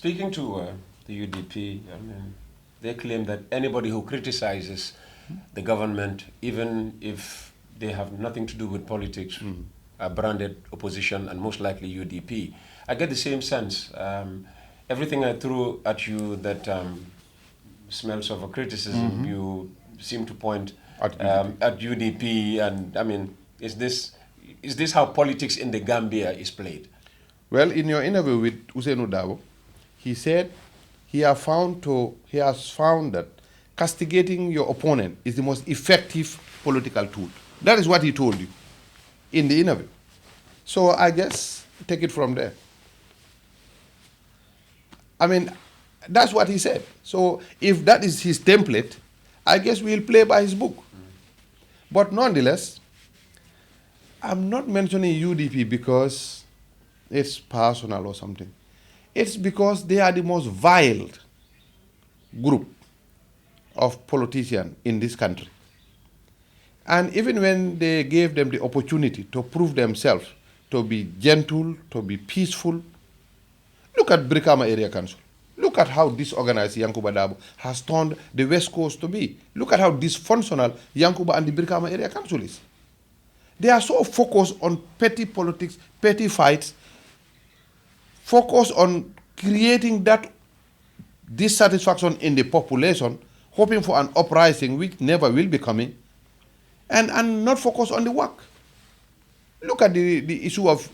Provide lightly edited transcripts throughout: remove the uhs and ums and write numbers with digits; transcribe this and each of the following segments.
Speaking to the UDP, I mean, they claim that anybody who criticizes the government, even if they have nothing to do with politics, are branded opposition and most likely UDP. I get the same sense. Everything I threw at you that smells of a criticism, you seem to point at UDP. And I mean, is this how politics in the Gambia is played? Well, in your interview with Usainu Dabo, he said he has found that castigating your opponent is the most effective political tool. That is what he told you in the interview. So I guess take it from there. I mean, that's what he said. So if that is his template, I guess we'll play by his book. But nonetheless, I'm not mentioning UDP because it's personal or something. It's because they are the most vile group of politicians in this country. And even when they gave them the opportunity to prove themselves to be gentle, to be peaceful, look at Brikama Area Council. Look at how disorganized Yankuba Dabo has turned the West Coast to be. Look at how dysfunctional Yankuba and the Brikama Area Council is. They are so focused on petty politics, petty fights, focused on creating that dissatisfaction in the population, hoping for an uprising which never will be coming, and not focused on the work. Look at the issue of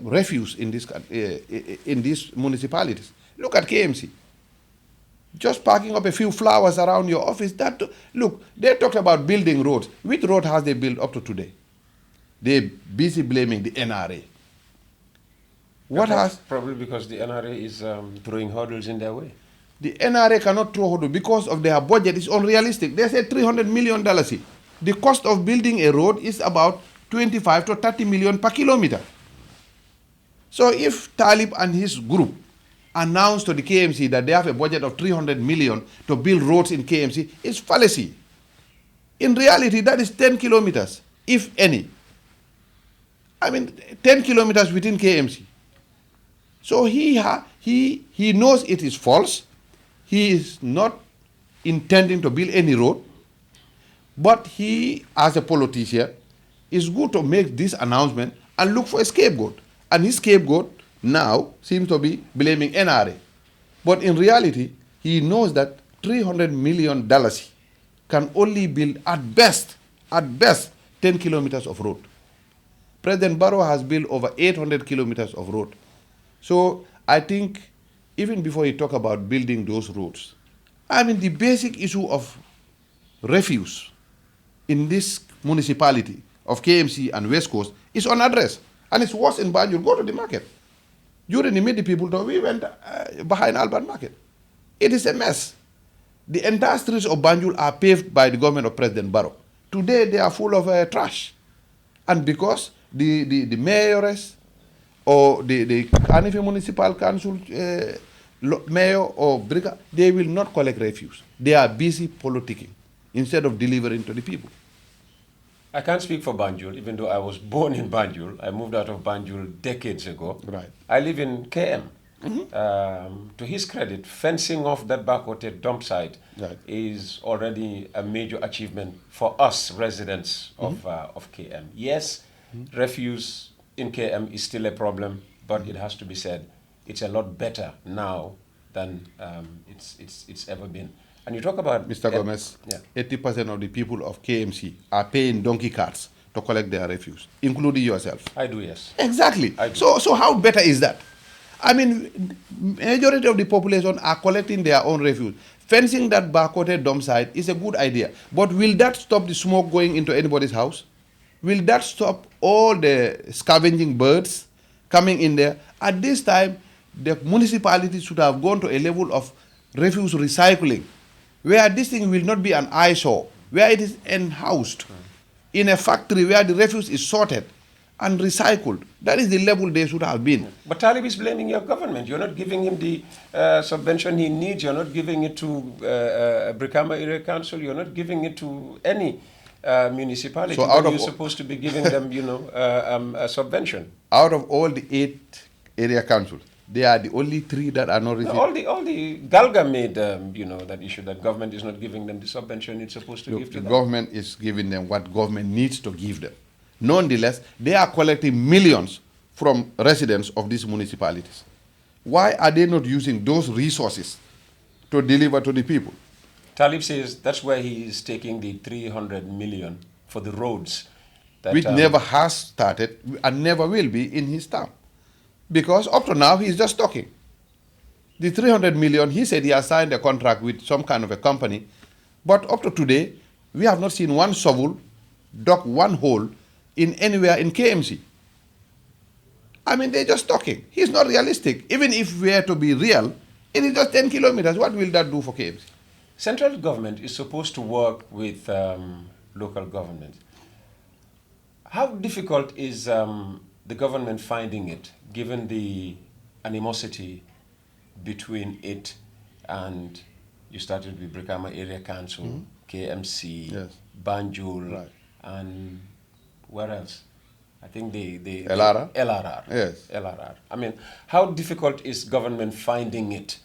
refuse in these municipalities. Look at KMC. Just parking up a few flowers around your office. Look, they talked about building roads. Which road has they built up to today? They're busy blaming the NRA. Probably because the NRA is throwing hurdles in their way. The NRA cannot throw hurdles because of their budget. It's unrealistic. They said $300 million. The cost of building a road is about 25 to 30 million per kilometer. So if Talib and his group announced to the KMC that they have a budget of 300 million to build roads in KMC, it's fallacy. In reality, that is 10 kilometers, if any. I mean, 10 kilometers within KMC. So he knows it is false. He is not intending to build any road. But he, as a politician, is good to make this announcement and look for a scapegoat. And his scapegoat now seems to be blaming NRA. But in reality, he knows that $300 million can only build at best, 10 kilometers of road. President Barrow has built over 800 kilometers of road. So I think even before you talk about building those roads, I mean the basic issue of refuse in this municipality of KMC and West Coast is unaddressed. And it's worse in Banjul. Go to the market. During the Midi people, we went behind Albert Market. It is a mess. The entire streets of Banjul are paved by the government of President Barrow. Today they are full of trash. And because the mayoress or the Kanifi Municipal Council mayor or Brigadier, they will not collect refuse. They are busy politicking instead of delivering to the people. I can't speak for Banjul, even though I was born in Banjul. I moved out of Banjul decades ago. Right. I live in KM. To his credit, fencing off that backwater dump site is already a major achievement for us residents of KM. Yes, refuse in KM is still a problem, but it has to be said, it's a lot better now than it's ever been. And you talk about... Mr. Gomez, 80% of the people of KMC are paying donkey carts to collect their refuse, including yourself. I do, yes. Exactly. So how better is that? I mean, majority of the population are collecting their own refuse. Fencing that backwater dump site is a good idea. But will that stop the smoke going into anybody's house? Will that stop all the scavenging birds coming in there? At this time, the municipality should have gone to a level of refuse recycling, where this thing will not be an eyesore, where it is enhoused in a factory where the refuse is sorted and recycled. That is the level they should have been. But Talib is blaming your government. You're not giving him the subvention he needs. You're not giving it to Brikama Area Council. You're not giving it to any municipality. So you're supposed to be giving them, a subvention. Out of all the 8 area councils, They are the only 3 that are not receiving. All the Galga made, that issue that government is not giving them the subvention it's supposed to Look, give to the them. government is giving them what government needs to give them. Nonetheless, they are collecting millions from residents of these municipalities. Why are they not using those resources to deliver to the people? Talib says that's where he is taking the 300 million for the roads. That, Which never has started and never will be in his term. Because up to now, he's just talking. The 300 million, he said he has signed a contract with some kind of a company, but up to today, we have not seen one shovel dug one hole in anywhere in KMC. I mean, they're just talking. He's not realistic. Even if we are to be real, it is just 10 kilometers. What will that do for KMC? Central government is supposed to work with local government. How difficult is the government finding it, given the animosity between it and, you started with Brikama Area Council, KMC, Yes. Banjul, Right. and where else? I think the LRR? LRR. Yes. LRR. I mean, how difficult is government finding it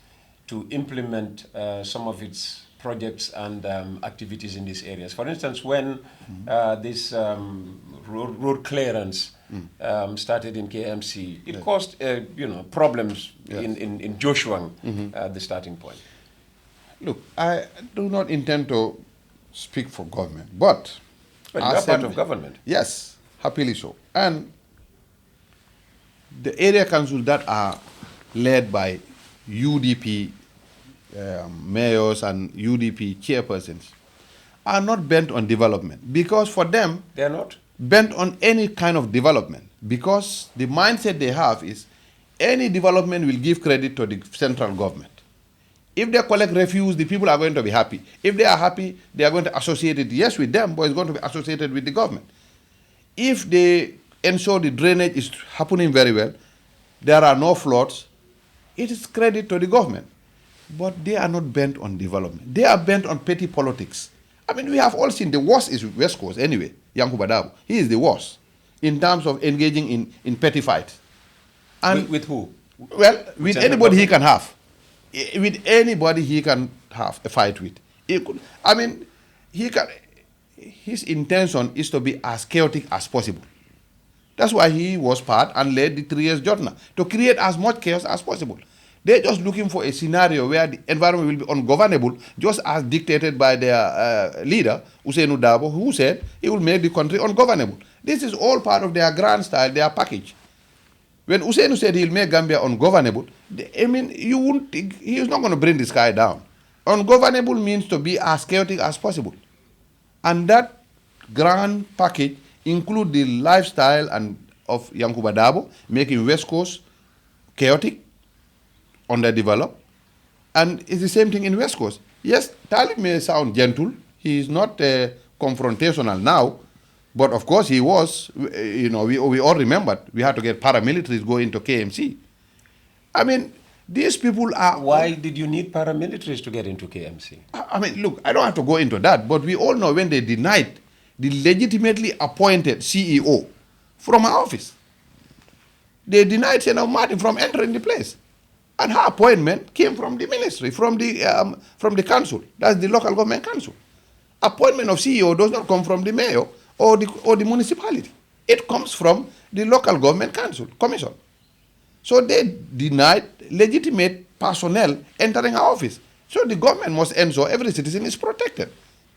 to implement some of its projects and activities in these areas? For instance, when this road clearance started in KMC, it caused problems in Joshua, the starting point. Look, I do not intend to speak for government, but you are part of government. Yes, happily so. And the area councils that are led by UDP mayors and UDP chairpersons are not bent on development, because for them, they are not bent on any kind of development, because the mindset they have is any development will give credit to the central government. If they collect refuse, the people are going to be happy. If they are happy, they are going to associate it, yes, with them, but it's going to be associated with the government. If they ensure the drainage is happening very well, there are no floods, it is credit to the government. But they are not bent on development. They are bent on petty politics. I mean, we have all seen the worst is West Coast anyway, Yankuba Dabo. He is the worst in terms of engaging in petty fights. And with who? Well, with anybody he can have. With anybody he can have a fight with. I mean, his intention is to be as chaotic as possible. That's why he was part and led the 3 years Jotna, to create as much chaos as possible. They're just looking for a scenario where the environment will be ungovernable, just as dictated by their leader, Usainu Dabo, who said he will make the country ungovernable. This is all part of their grand style, their package. When Usainu said he'll make Gambia ungovernable, I mean, he is not going to bring the sky down. Ungovernable means to be as chaotic as possible. And that grand package includes the lifestyle of Yankuba Dabo, making West Coast chaotic, underdeveloped, and it's the same thing in West Coast. Yes, Talib may sound gentle. He is not confrontational now, but of course he was. We all remembered we had to get paramilitaries go into KMC. I mean, these people are. Why did you need paramilitaries to get into KMC? I mean, look, I don't have to go into that, but we all know when they denied the legitimately appointed CEO from her office, they denied Senator Martin from entering the place. And her appointment came from the ministry, from the council. That's the local government council. Appointment of CEO does not come from the mayor or the municipality. It comes from the local government council, commission. So they denied legitimate personnel entering our office. So the government must ensure every citizen is protected.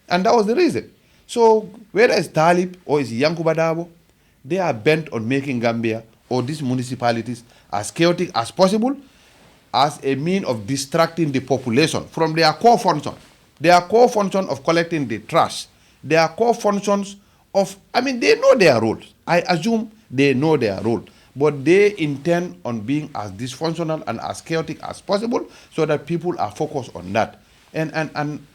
And that was the reason. So whether it's Talib or it's Yankuba Dabo, they are bent on making Gambia or these municipalities as chaotic as possible, as a mean of distracting the population from their core function. Their core function of collecting the trash. Their core functions of, they know their roles. I assume they know their role. But they intend on being as dysfunctional and as chaotic as possible so that people are focused on that. And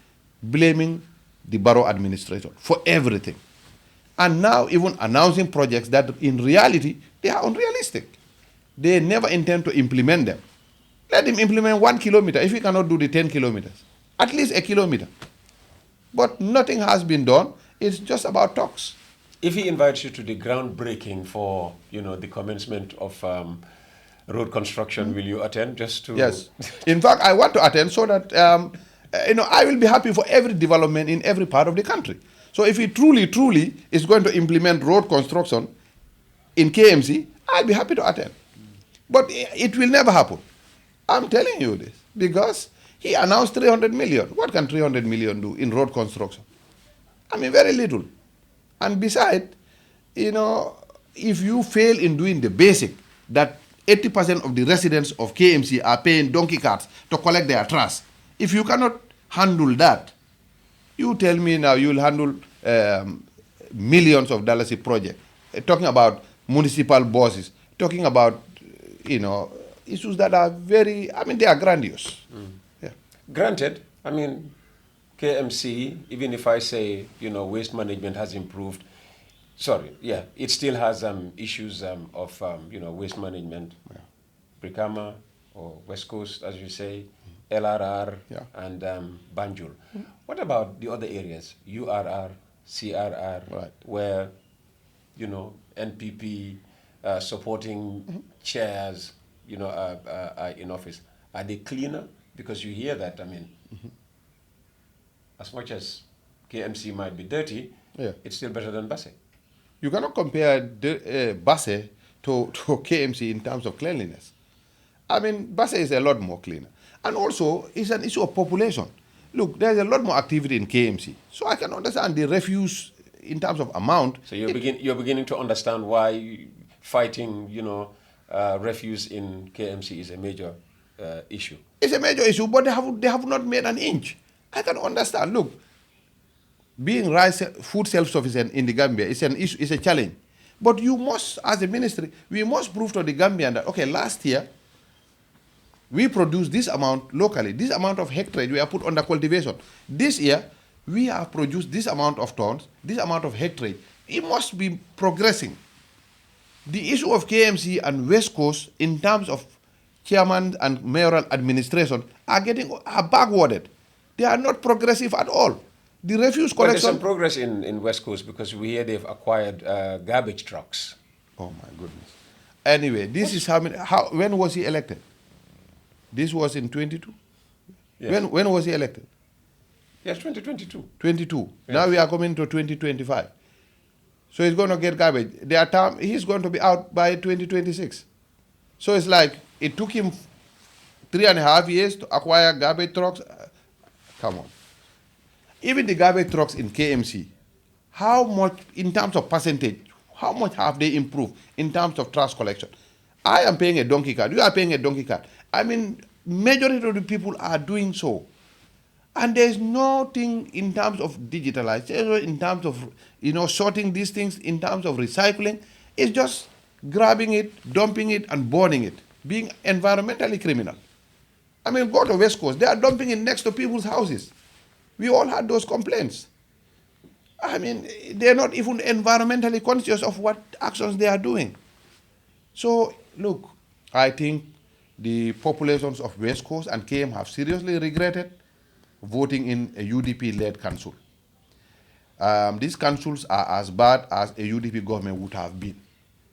blaming the borough administration for everything. And now even announcing projects that in reality, they are unrealistic. They never intend to implement them. Let him implement 1 kilometer if he cannot do the 10 kilometers. At least a kilometer. But nothing has been done. It's just about talks. If he invites you to the groundbreaking for, the commencement of road construction will you attend just to... Yes. In fact, I want to attend so that, I will be happy for every development in every part of the country. So if he truly is going to implement road construction in KMC, I'll be happy to attend. But it will never happen. I'm telling you this. Because he announced 300 million. What can 300 million do in road construction? I mean, very little. And besides, if you fail in doing the basic, that 80% of the residents of KMC are paying donkey carts to collect their trash. If you cannot handle that, you tell me now you will handle millions of dollars a project. Talking about municipal bosses, talking about, issues that are they are grandiose. Yeah. Granted, KMC, even if I say, waste management has improved, it still has issues of, waste management. Yeah. Brikama or West Coast, as you say, LRR, Yeah. and Banjul. What about the other areas, URR, CRR, Right. where, NPP supporting chairs, are in office? Are they cleaner? Because you hear that, as much as KMC might be dirty, Yeah. it's still better than Basse. You cannot compare Basse to KMC in terms of cleanliness. Basse is a lot more cleaner. And also, it's an issue of population. Look, there's a lot more activity in KMC. So I can understand the refuse in terms of amount. So you're beginning to understand why fighting, refuse in KMC is a major issue. It's a major issue, but they have not made an inch. I can understand. Look, being food self-sufficient in the Gambia is an issue, is a challenge. But you must, as a ministry, we must prove to the Gambian that, okay, last year, we produced this amount locally, this amount of hectare we have put under cultivation. This year, we have produced this amount of tons, this amount of hectare. It must be progressing. The issue of KMC and West Coast in terms of chairman and mayoral administration are backwarded. They are not progressive at all. The refuse collection... There's some progress in West Coast because we hear they've acquired garbage trucks. Oh my goodness. Anyway, this is when was he elected? This was in 22? Yes. When was he elected? Yes, 2022. 22. Yes. Now we are coming to 2025. So he's going to get garbage. He's going to be out by 2026. So it's like it took him 3.5 years to acquire garbage trucks. Come on. Even the garbage trucks in KMC, how much, in terms of percentage, how much have they improved in terms of trash collection? I am paying a donkey card. You are paying a donkey card. Majority of the people are doing so. And there's nothing in terms of digitalization, in terms of, sorting these things, in terms of recycling. It's just grabbing it, dumping it, and burning it, being environmentally criminal. Go to West Coast. They are dumping it next to people's houses. We all had those complaints. They're not even environmentally conscious of what actions they are doing. So, look, I think the populations of West Coast and KM have seriously regretted voting in a UDP-led council. These councils are as bad as a UDP government would have been.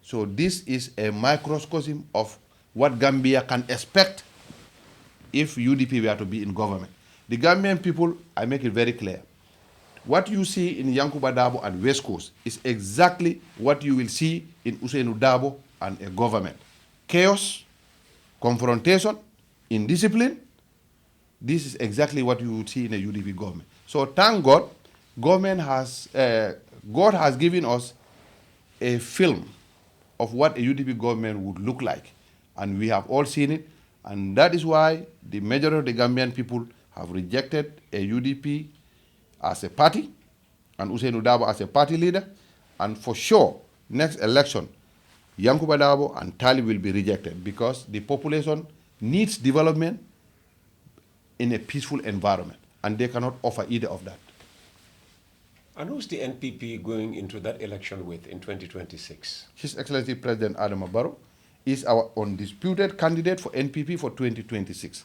So this is a microcosm of what Gambia can expect if UDP were to be in government. The Gambian people, I make it very clear, what you see in Yankuba Dabo and West Coast is exactly what you will see in Ousainou Dabo and a government. Chaos, confrontation, indiscipline. This is exactly what you would see in a UDP government. So thank God, God has given us a film of what a UDP government would look like. And we have all seen it. And that is why the majority of the Gambian people have rejected a UDP as a party and Ousainou Dabo as a party leader. And for sure, next election, Yankuba Dabo and Tali will be rejected because the population needs development in a peaceful environment. And they cannot offer either of that. And who's the NPP going into that election with in 2026? His Excellency President Adama Barrow is our undisputed candidate for NPP for 2026.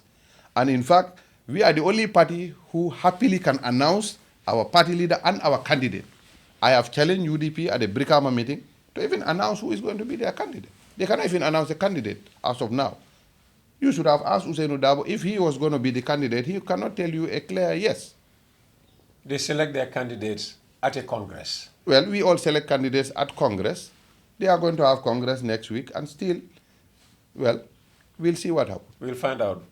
And in fact, we are the only party who happily can announce our party leader and our candidate. I have challenged UDP at the Brikama meeting to even announce who is going to be their candidate. They cannot even announce a candidate as of now. You should have asked Usainu Dabo if he was going to be the candidate. He cannot tell you a clear yes. They select their candidates at a Congress. Well, we all select candidates at Congress. They are going to have Congress next week, and still, well, we'll see what happens. We'll find out,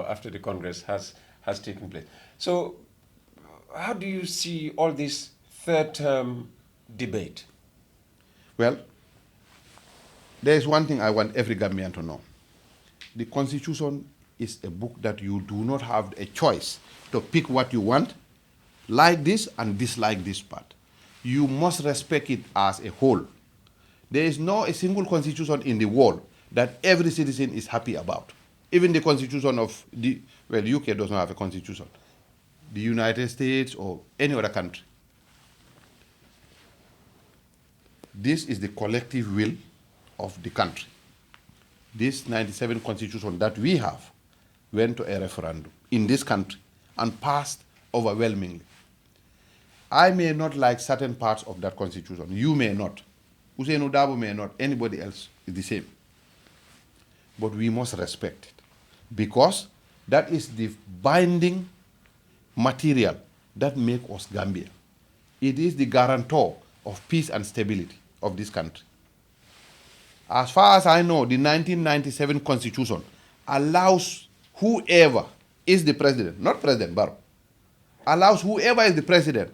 after the Congress has taken place. So, how do you see all this third-term debate? Well, there is one thing I want every Gambian to know. The Constitution is a book that you do not have a choice to pick what you want, like this and dislike this part. You must respect it as a whole. There is no a single constitution in the world that every citizen is happy about. Even the constitution of UK does not have a constitution. The United States or any other country. This is the collective will of the country. This 97 constitution that we have went to a referendum in this country and passed overwhelmingly. I may not like certain parts of that constitution. You may not. Usainu Dabo may not. Anybody else is the same. But we must respect it because that is the binding material that makes us Gambia. It is the guarantor of peace and stability of this country. As far as I know, the 1997 Constitution allows whoever is the president, not President Barrow, allows whoever is the president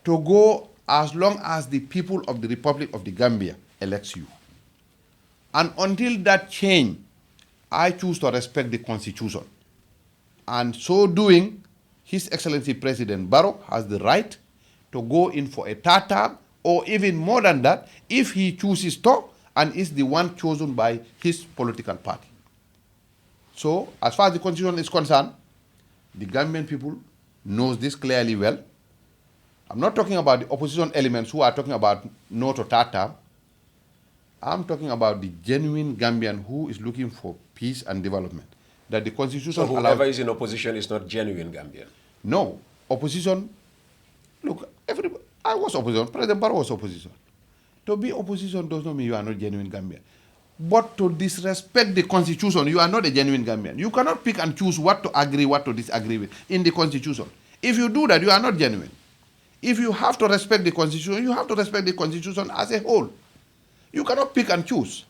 to go as long as the people of the Republic of the Gambia elects you. And until that change, I choose to respect the Constitution. And so doing, His Excellency President Barrow has the right to go in for a third term, or even more than that, if he chooses to, and is the one chosen by his political party. So, as far as the Constitution is concerned, the Gambian people knows this clearly well. I'm not talking about the opposition elements who are talking about no to third term. I'm talking about the genuine Gambian who is looking for peace and development. That the Constitution so whoever is in opposition is not genuine Gambian? No. Opposition, look, I was opposition. President Barrow was opposition. To be opposition does not mean you are not genuine Gambian. But to disrespect the Constitution, you are not a genuine Gambian. You cannot pick and choose what to agree, what to disagree with in the Constitution. If you do that, you are not genuine. If you have to respect the Constitution, you have to respect the Constitution as a whole. You cannot pick and choose.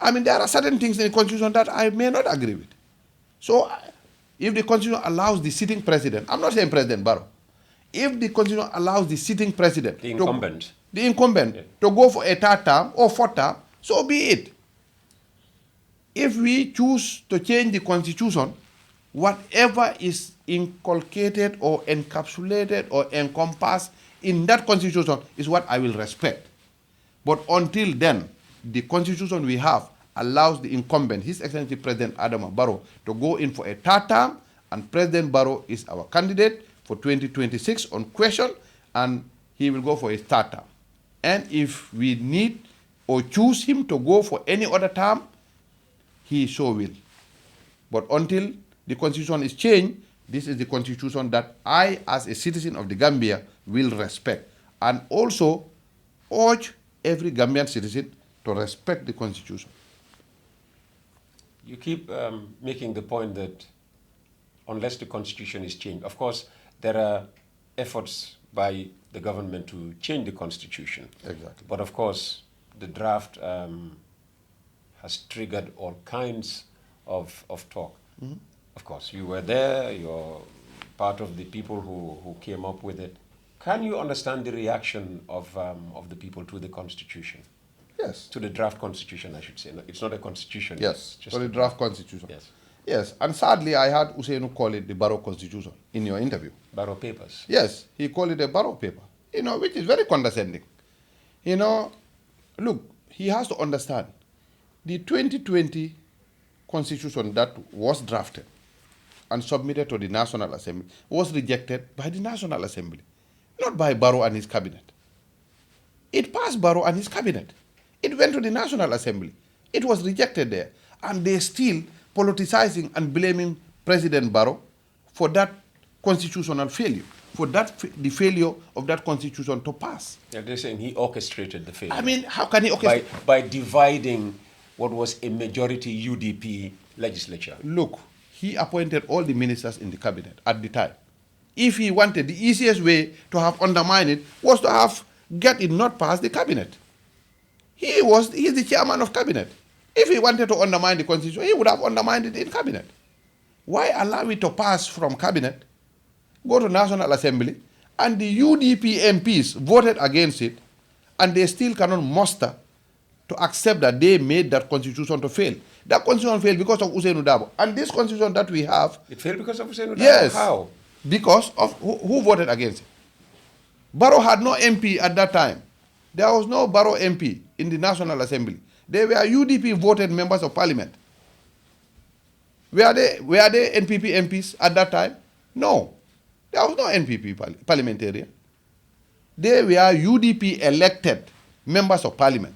I mean, there are certain things in the Constitution that I may not agree with. So, if the Constitution allows the sitting president, I'm not saying President Barrow, if the Constitution allows the sitting president, the incumbent, to go for a third term or fourth term, so be it. If we choose to change the Constitution, whatever is inculcated or encapsulated or encompassed in that Constitution is what I will respect. But until then, the Constitution we have allows the incumbent, His Excellency President Adama Barrow, to go in for a third term, and President Barrow is our candidate for 2026 on question, and he will go for his third term. And if we need or choose him to go for any other term, he so will. But until the Constitution is changed, this is the Constitution that I, as a citizen of the Gambia, will respect. And also urge every Gambian citizen to respect the Constitution. You keep making the point that unless the Constitution is changed, of course, there are efforts by the government to change the Constitution. Exactly. But of course, the draft has triggered all kinds of talk. Mm-hmm. Of course, you were there, you're part of the people who came up with it. Can you understand the reaction of the people to the Constitution? Yes. To the draft Constitution, I should say. No, it's not a Constitution. Yes, to the draft Constitution. Yes. Yes, and sadly, I heard Usainu call it the Barrow Constitution in your interview. Barrow Papers. Yes, he called it a Barrow paper, which is very condescending. Look, he has to understand the 2020 Constitution that was drafted and submitted to the National Assembly was rejected by the National Assembly, not by Barrow and his cabinet. It passed Barrow and his cabinet. It went to the National Assembly. It was rejected there. And they're still politicizing and blaming President Barrow for that constitutional failure, for the failure of that constitution to pass. Yeah, they're saying he orchestrated the failure. I mean, how can he orchestrate? By dividing what was a majority UDP legislature. Look, he appointed all the ministers in the cabinet at the time. If he wanted, the easiest way to have undermined it was to have get it not past the cabinet. He is the chairman of cabinet. If he wanted to undermine the constitution, he would have undermined it in cabinet. Why allow it to pass from cabinet, go to National Assembly, and the UDP MPs voted against it, and they still cannot muster to accept that they made that constitution to fail. That constitution failed because of Ousainou Darboe. And this constitution that we have... It failed because of Ousainou Darboe? Yes. How? Because of who voted against it. Barrow had no MP at that time. There was no Barrow MP in the National Assembly. They were UDP voted members of parliament. Were they NPP MPs at that time? No. There was no NPP parliamentarian. They were UDP elected members of parliament.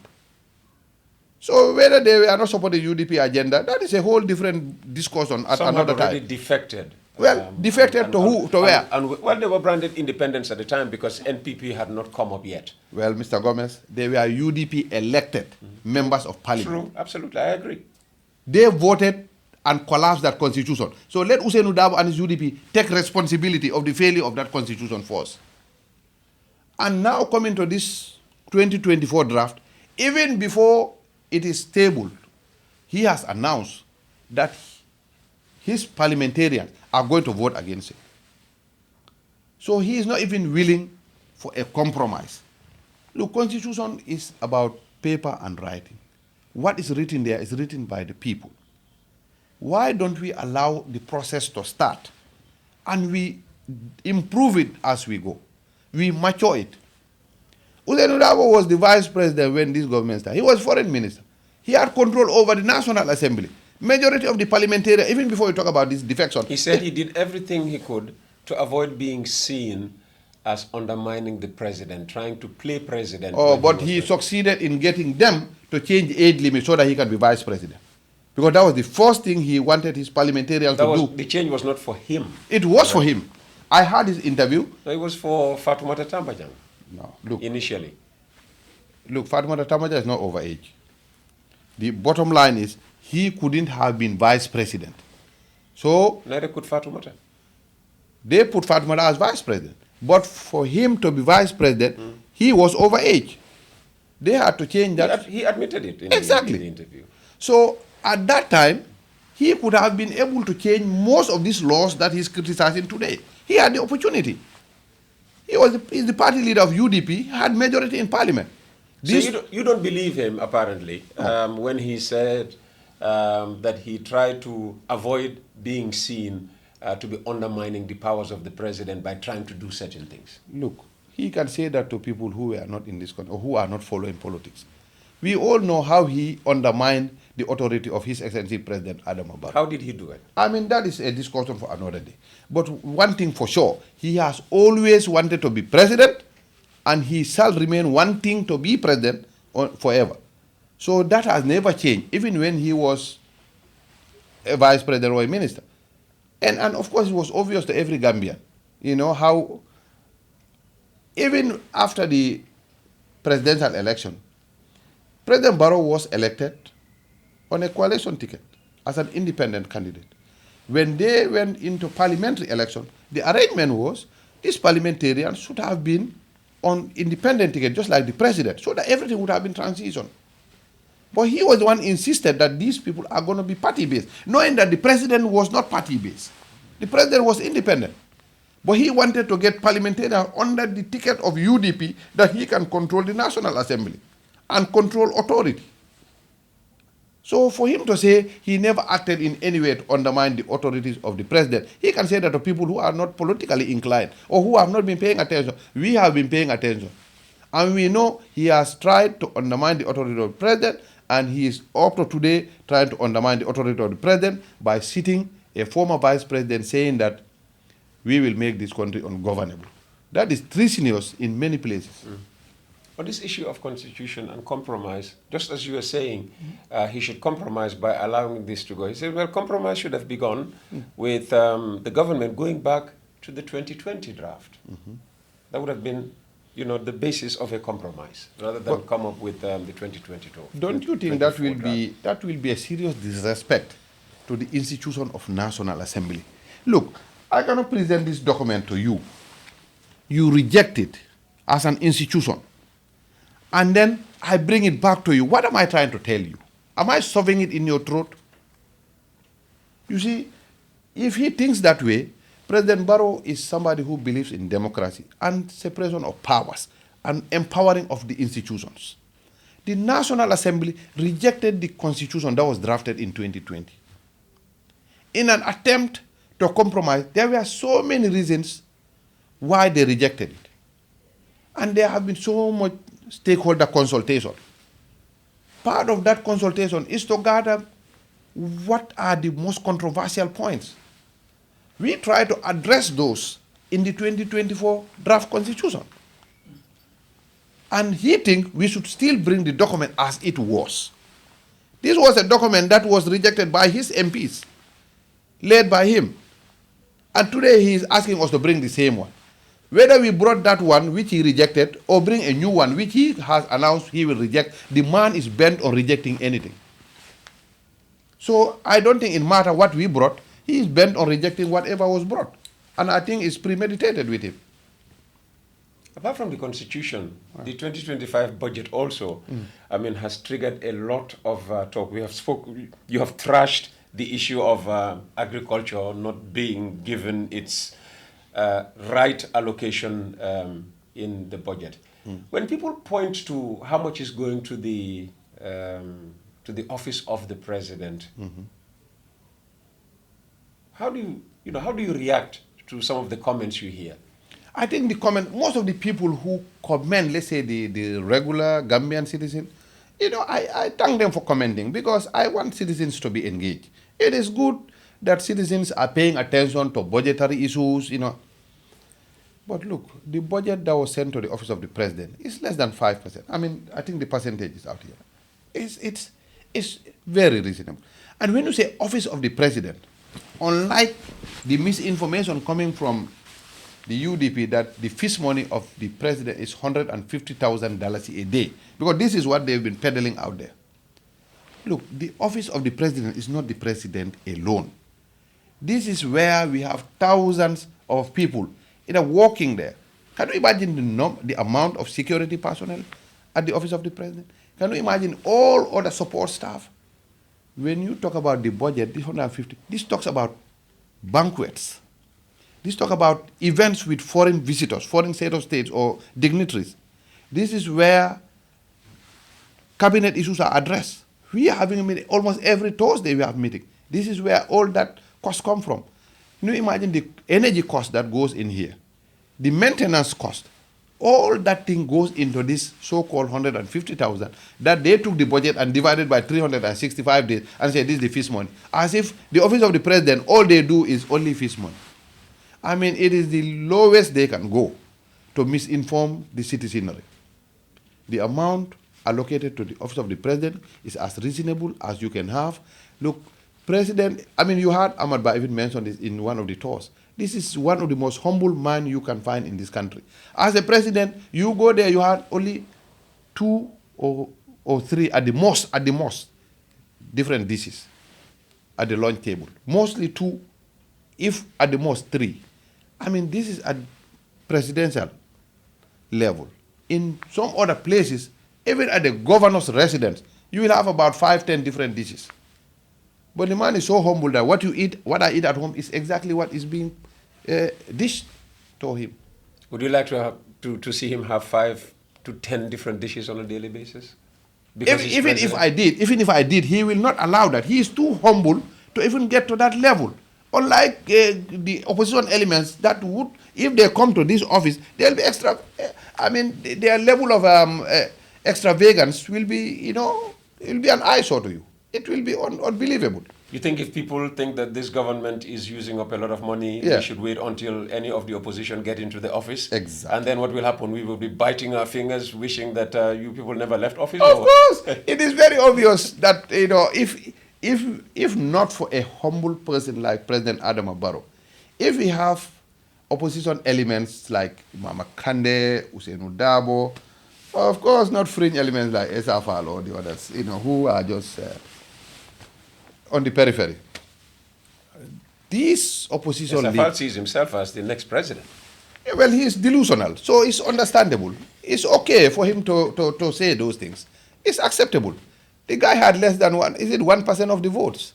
So whether they were not supporting UDP agenda, that is a whole different discourse on at another time. Some had already defected. Well, defected to who? To where? Well, they were branded independents at the time because NPP had not come up yet. Well, Mr. Gomez, they were UDP elected members of parliament. True, absolutely, I agree. They voted and collapsed that constitution. So let Ousainou Darboe and his UDP take responsibility of the failure of that constitution first. And now coming to this 2024 draft, even before it is tabled, he has announced that his parliamentarians are going to vote against it. So he is not even willing for a compromise. Look, constitution is about paper and writing. What is written there is written by the people. Why don't we allow the process to start and we improve it as we go? We mature it. Ousainou Darboe was the vice president when this government started. He was foreign minister. He had control over the National Assembly. Majority of the parliamentarians, even before we talk about this defection. He said he did everything he could to avoid being seen as undermining the president, trying to play president. Oh, but he succeeded in getting them to change age limit so that he can be vice president. Because that was the first thing he wanted his parliamentarians to do. The change was not for him. It was for him. I had his interview. No, it was for Fatoumata Tambajang. No, look. Initially. Look, Fatoumata Tambajang is not over age. The bottom line is, he couldn't have been vice president. So... Neither could Fatoumata. They put Fatoumata as vice president. But for him to be vice president, he was over age. They had to change that. He admitted it in exactly. the interview. So at that time, he could have been able to change most of these laws that he's criticizing today. He had the opportunity. He's the party leader of UDP, had majority in parliament. So you don't believe him, apparently, when he said that he tried to avoid being seen to be undermining the powers of the president by trying to do certain things. Look, he can say that to people who are not in this country or who are not following politics. We all know how he undermined the authority of His Excellency President Adam Barrow. How did he do it? I mean, that is a discussion for another day. But one thing for sure, he has always wanted to be president, and he shall remain wanting to be president forever. So that has never changed, even when he was a vice president or a minister. And of course, it was obvious to every Gambian, you know, how even after the presidential election, President Barrow was elected on a coalition ticket as an independent candidate. When they went into parliamentary election, the arrangement was these parliamentarians should have been on independent ticket, just like the president, so that everything would have been transition. But he was the one who insisted that these people are going to be party-based, knowing that the president was not party-based. The president was independent. But he wanted to get parliamentarians under the ticket of UDP that he can control the National Assembly and control authority. So for him to say he never acted in any way to undermine the authorities of the president, he can say that to people who are not politically inclined or who have not been paying attention. We have been paying attention. And we know he has tried to undermine the authority of the president, and he is up to today trying to undermine the authority of the president by sitting a former vice president saying that we will make this country ungovernable. That is treasonous in many places. On this issue of constitution and compromise, just as you were saying, he should compromise by allowing this to go. He said, well, compromise should have begun with the government going back to the 2020 draft. That would have been the basis of a compromise rather than come up with the 2022. Don't you think that will be a serious disrespect to the institution of National Assembly? Look, I cannot present this document to you. You reject it as an institution. And then I bring it back to you. What am I trying to tell you? Am I shoving it in your throat? You see, if he thinks that way, President Barrow is somebody who believes in democracy and separation of powers and empowering of the institutions. The National Assembly rejected the constitution that was drafted in 2020. In an attempt to compromise, there were so many reasons why they rejected it. And there have been so much stakeholder consultation. Part of that consultation is to gather what are the most controversial points. We try to address those in the 2024 draft constitution. And he thinks we should still bring the document as it was. This was a document that was rejected by his MPs, led by him. And today he is asking us to bring the same one. Whether we brought that one which he rejected or bring a new one which he has announced he will reject, the man is bent on rejecting anything. So I don't think it matters what we brought, he is bent on rejecting whatever was brought. And I think it's premeditated with him. Apart from the constitution, the 2025 budget also, has triggered a lot of talk. You have thrashed the issue of agriculture not being given its right allocation in the budget. When people point to how much is going to the office of the president, how do you react to some of the comments you hear? I think most of the people who comment, let's say the regular Gambian citizen, I thank them for commenting because I want citizens to be engaged. It is good that citizens are paying attention to budgetary issues, But look, the budget that was sent to the office of the president is less than 5%. I think the percentage is out here. It's very reasonable. And when you say office of the president, unlike the misinformation coming from the UDP that the fees money of the president is $150,000 a day, because this is what they've been peddling out there. Look, the office of the president is not the president alone. This is where we have thousands of people working there. Can you imagine the amount of security personnel at the office of the president? Can you imagine all other support staff? When you talk about the budget, this 150, this talks about banquets. This talks about events with foreign visitors, foreign head of states or dignitaries. This is where cabinet issues are addressed. We are having a meeting almost every Thursday. We have a meeting. This is where all that costs come from. Can you imagine the energy cost that goes in here, the maintenance cost, all that thing goes into this so-called 150,000 that they took the budget and divided by 365 days and said this is the fees money. As if the office of the president, all they do is only fees money. It is the lowest they can go to misinform the citizenry. The amount allocated to the office of the president is as reasonable as you can have. Look, president, you heard Ahmad Ba even mention this in one of the tours. This is one of the most humble men you can find in this country. As a president, you go there, you have only 2 or 3 at the most, different dishes at the lunch table. Mostly 2, if at the most 3. This is at presidential level. In some other places, even at the governor's residence, you will have about 5-10 different dishes. But the man is so humble that what I eat at home is exactly what is being dished to him. Would you like to see him have 5 to 10 different dishes on a daily basis? Even if I did, he will not allow that. He is too humble to even get to that level. Unlike the opposition elements that would, if they come to this office, they'll be extra. Their level of extravagance will be, it will be an eyesore to you. It will be unbelievable. You think if people think that this government is using up a lot of money, we should wait until any of the opposition get into the office? Exactly. And then what will happen? We will be biting our fingers, wishing that you people never left office? Of course. It is very obvious that, if not for a humble person like President Adama Barrow, if we have opposition elements like Mama Kande, Usainu Dabo, of course not fringe elements like Esafal or the others, who are just on the periphery. These opposition leaders sees himself as the next president. Well, he is delusional, so it's understandable. It's okay for him to say those things. It's acceptable. The guy had less than 1% of the votes.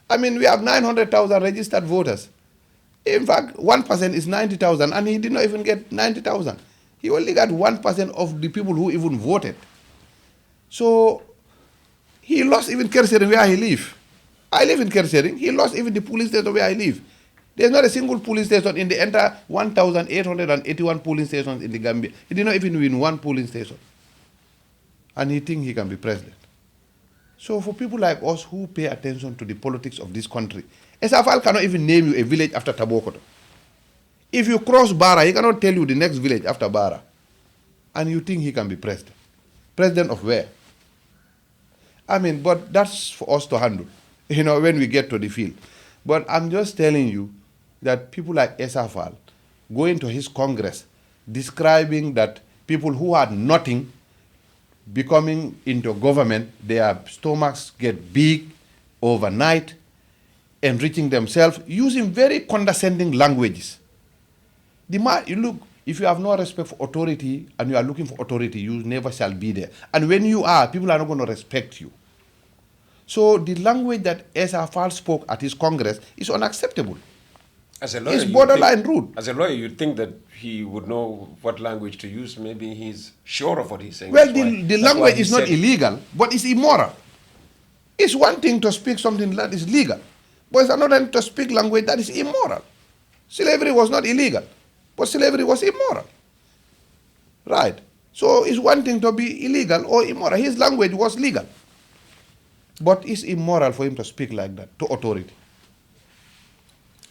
I mean, we have 900,000 registered voters. In fact, 1% is 90,000, and he did not even get 90,000. He only got 1% of the people who even voted. So he lost even Kersering where he lives. I live in Kersering. He lost even the police station where I live. There's not a single police station in the entire 1,881 polling stations in the Gambia. He did not even win one polling station. And he thinks he can be president. So for people like us who pay attention to the politics of this country, Esafal cannot even name you a village after Tabokoto. If you cross Bara, he cannot tell you the next village after Bara. And you think he can be president. President of where? I mean, but that's for us to handle, when we get to the field. But I'm just telling you that people like Esafal going to his Congress describing that people who had nothing becoming into government, their stomachs get big overnight, enriching themselves, using very condescending languages. If you have no respect for authority and you are looking for authority, you never shall be there. And when you are, people are not going to respect you. So the language that Esafal spoke at his Congress is unacceptable. As a lawyer, it's borderline rude. As a lawyer, you'd think that he would know what language to use. Maybe he's sure of what he's saying. Well, the language is not illegal, but it's immoral. It's one thing to speak something that is legal, but it's another thing to speak language that is immoral. Slavery was not illegal, but slavery was immoral. Right? So it's one thing to be illegal or immoral. His language was legal, but it's immoral for him to speak like that to authority.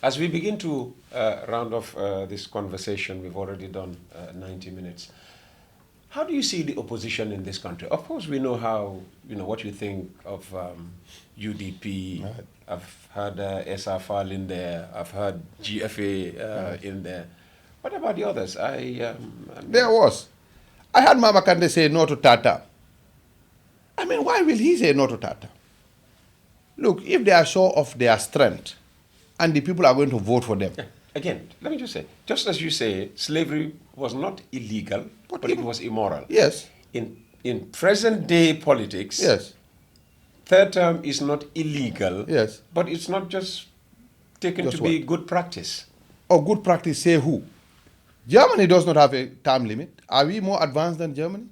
As we begin to round off this conversation, we've already done 90 minutes. How do you see the opposition in this country? Of course, we know how, what you think of UDP. Right. I've heard SFL in there. I've heard GFA in there. What about the others? There was. I had Mama Kande say no to Tata. I mean, why will he say no to Tata? Look, if they are sure of their strength, and the people are going to vote for them. Yeah. Again, let me just say, just as you say, slavery was not illegal, but it was immoral. Yes. In present day politics, yes, third term is not illegal, yes, but it's not just taken to be good practice. Oh, good practice, say who? Germany does not have a term limit. Are we more advanced than Germany?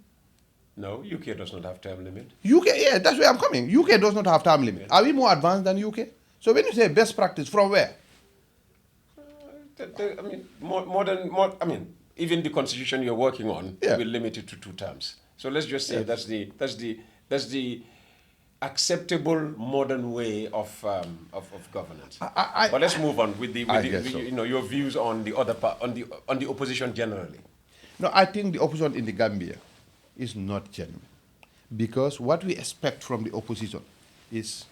No, UK does not have term limit. UK, yeah, that's where I'm coming. UK does not have term limit. Yeah. Are we more advanced than UK? So when you say best practice, from where? I mean, even the constitution you're working on will limit it to 2 terms. So let's just say that's the acceptable modern way of governance. But let's move on with your views on the other part, on the opposition generally. No, I think the opposition in the Gambia is not genuine, because what we expect from the opposition is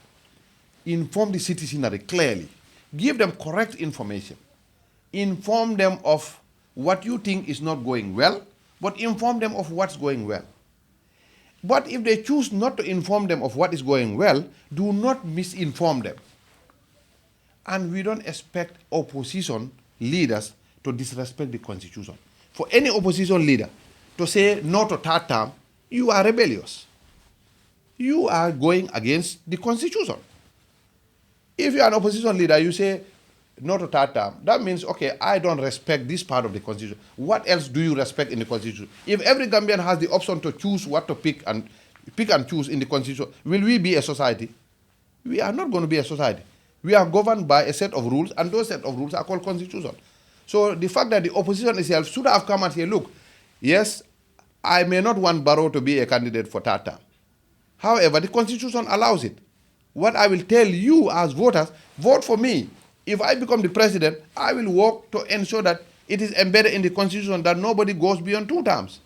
inform the citizenry clearly, give them correct information, inform them of what you think is not going well, but inform them of what's going well. But if they choose not to inform them of what is going well, do not misinform them. And we don't expect opposition leaders to disrespect the constitution. For any opposition leader to say no to third term, you are rebellious. You are going against the constitution. If you are an opposition leader, you say no to third term, that means, okay, I don't respect this part of the constitution. What else do you respect in the constitution? If every Gambian has the option to choose what to pick and choose in the constitution, will we be a society? We are not going to be a society. We are governed by a set of rules, and those set of rules are called constitution. So the fact that the opposition itself should have come and say, look, yes, I may not want Barrow to be a candidate for third term. However, the constitution allows it. What I will tell you as voters, vote for me. If I become the president, I will work to ensure that it is embedded in the constitution that nobody goes beyond 2 terms.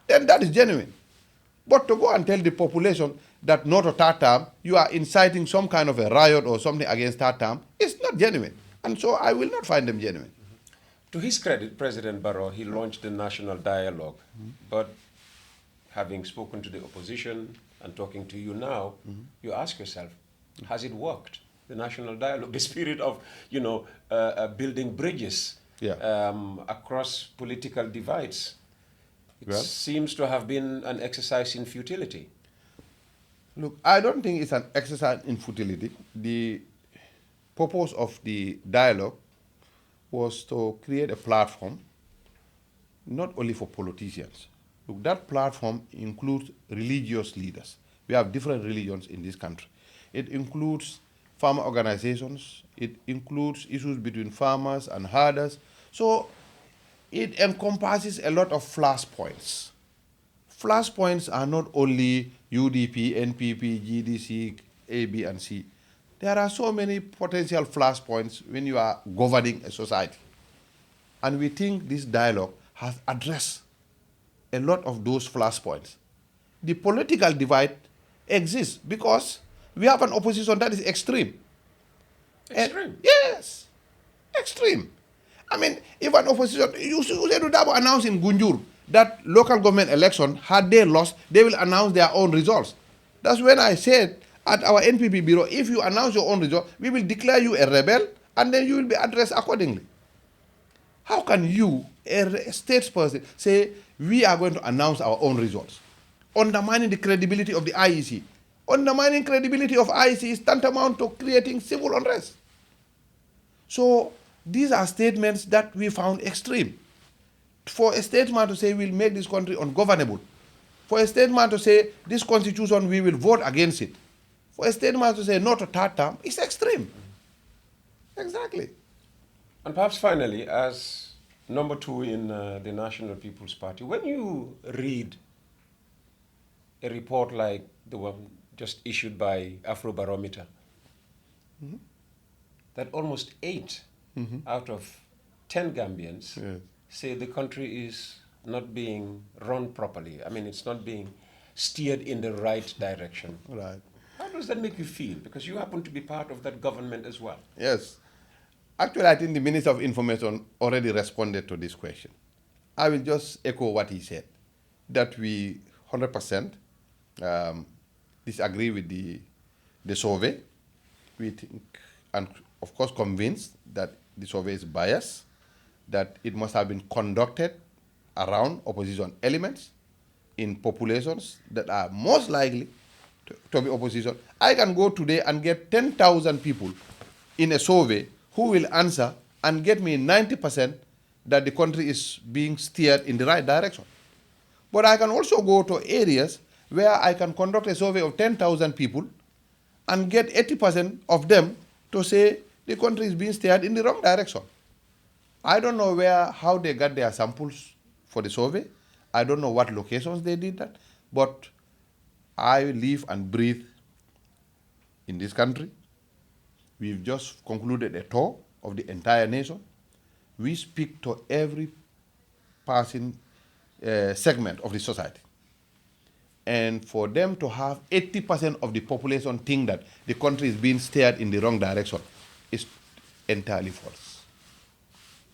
Then that is genuine. But to go and tell the population that not a third term, you are inciting some kind of a riot or something against third term, it's not genuine. And so I will not find them genuine. To his credit, President Barrow, he launched the national dialogue. But having spoken to the opposition and talking to you now, you ask yourself, has it worked? The national dialogue, the spirit of, building bridges across political divides. It Well, seems to have been an exercise in futility. look, I don't think it's an exercise in futility. The purpose of the dialogue was to create a platform not only for politicians. Look, that platform includes religious leaders. We have different religions in this country. It includes farmer organizations. It includes issues between farmers and herders. So it encompasses a lot of flashpoints. Flashpoints are not only UDP, NPP, GDC, A, B, and C. There are so many potential flashpoints when you are governing a society. And we think this dialogue has addressed a lot of those flashpoints. The political divide exists because we have an opposition that is extreme. Extreme? Yes, extreme. I mean, if an opposition, you said Dabo announced in Gunjur that local government election, had they lost, they will announce their own results. That's when I said at our NPP bureau, if you announce your own result, we will declare you a rebel and then you will be addressed accordingly. How can you, a statesperson, say we are going to announce our own results, undermining the credibility of the IEC? Undermining credibility of IEC is tantamount to creating civil unrest. So these are statements that we found extreme. For a statesman to say we'll make this country ungovernable, for a statesman to say this constitution we will vote against it, for a statesman to say no to third term, it's extreme. Exactly. And perhaps finally, as number 2 in the National People's Party, when you read a report like the one just issued by Afrobarometer, that almost 8 out of 10 Gambians say the country is not being run properly. I mean, it's not being steered in the right direction. Right. How does that make you feel? Because you happen to be part of that government as well. Yes. Actually, I think the Minister of Information already responded to this question. I will just echo what he said, that we 100% disagree with the survey. We think, and of course convinced, that the survey is biased, that it must have been conducted around opposition elements in populations that are most likely to be opposition. I can go today and get 10,000 people in a survey who will answer and get me 90% that the country is being steered in the right direction. But I can also go to areas where I can conduct a survey of 10,000 people and get 80% of them to say the country is being steered in the wrong direction. I don't know how they got their samples for the survey. I don't know what locations they did that. But I live and breathe in this country. We've just concluded a tour of the entire nation. We speak to every passing segment of the society. And for them to have 80% of the population think that the country is being steered in the wrong direction is entirely false.